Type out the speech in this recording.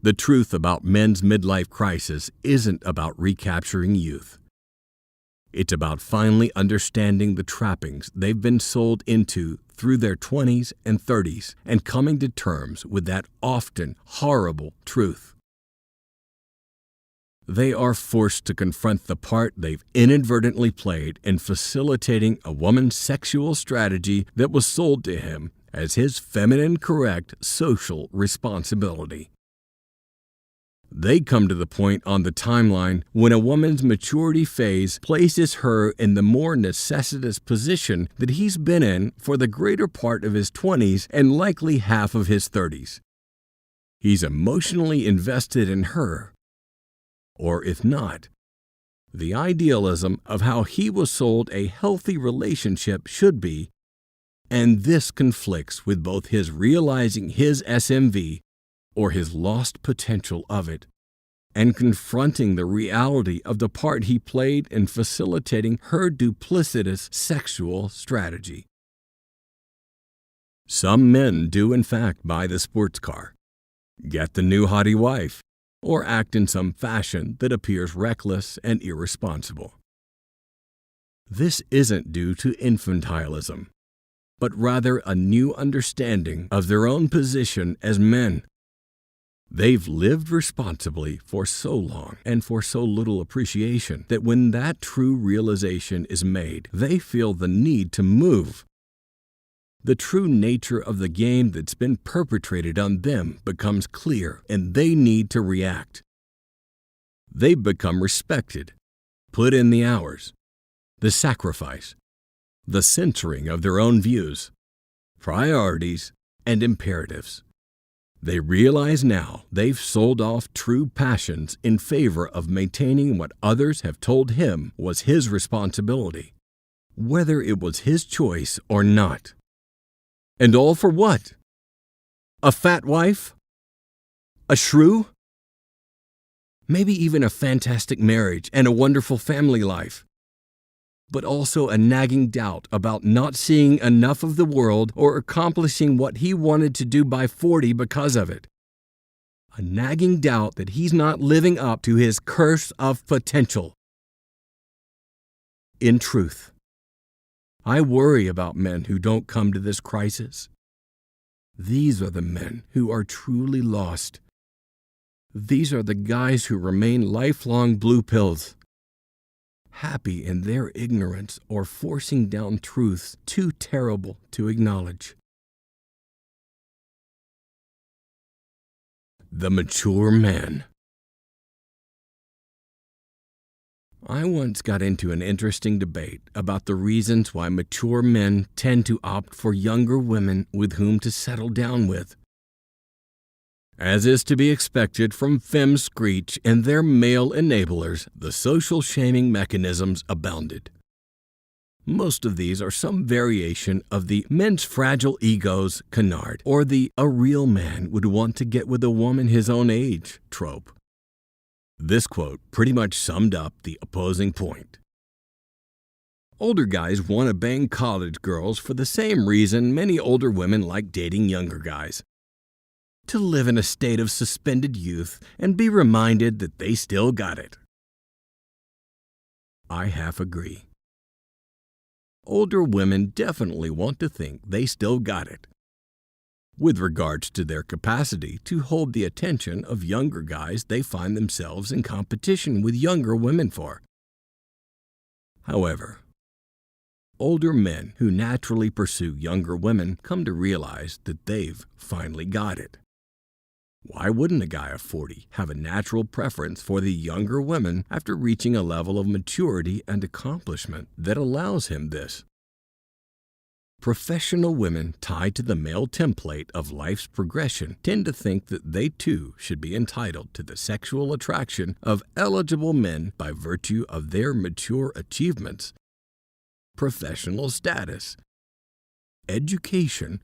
The truth about men's midlife crisis isn't about recapturing youth. It's about finally understanding the trappings they've been sold into through their 20s and 30s and coming to terms with that often horrible truth. They are forced to confront the part they've inadvertently played in facilitating a woman's sexual strategy that was sold to him as his feminine correct social responsibility. They come to the point on the timeline when a woman's maturity phase places her in the more necessitous position that he's been in for the greater part of his 20s and likely half of his 30s. He's emotionally invested in her. Or if not, the idealism of how he was sold a healthy relationship should be, and this conflicts with both his realizing his SMV or his lost potential of it, and confronting the reality of the part he played in facilitating her duplicitous sexual strategy. Some men do in fact buy the sports car, get the new hottie wife, or act in some fashion that appears reckless and irresponsible. This isn't due to infantilism, but rather a new understanding of their own position as men. They've lived responsibly for so long and for so little appreciation that when that true realization is made, they feel the need to move. The true nature of the game that's been perpetrated on them becomes clear, and they need to react. They become respected, put in the hours, the sacrifice, the centering of their own views, priorities, and imperatives. They realize now they've sold off true passions in favor of maintaining what others have told him was his responsibility, whether it was his choice or not. And all for what? A fat wife? A shrew? Maybe even a fantastic marriage and a wonderful family life. But also a nagging doubt about not seeing enough of the world or accomplishing what he wanted to do by 40 because of it. A nagging doubt that he's not living up to his curse of potential. In truth, I worry about men who don't come to this crisis. These are the men who are truly lost. These are the guys who remain lifelong blue pills, happy in their ignorance or forcing down truths too terrible to acknowledge. The mature man. I once got into an interesting debate about the reasons why mature men tend to opt for younger women with whom to settle down with. As is to be expected from femme screech and their male enablers, the social shaming mechanisms abounded. Most of these are some variation of the men's fragile egos canard, or the a real man would want to get with a woman his own age trope. This quote pretty much summed up the opposing point. Older guys want to bang college girls for the same reason many older women like dating younger guys. To live in a state of suspended youth and be reminded that they still got it. I half agree. Older women definitely want to think they still got it, with regards to their capacity to hold the attention of younger guys they find themselves in competition with younger women for. However, older men who naturally pursue younger women come to realize that they've finally got it. Why wouldn't a guy of 40 have a natural preference for the younger women after reaching a level of maturity and accomplishment that allows him this? Professional women tied to the male template of life's progression tend to think that they too should be entitled to the sexual attraction of eligible men by virtue of their mature achievements, professional status, education,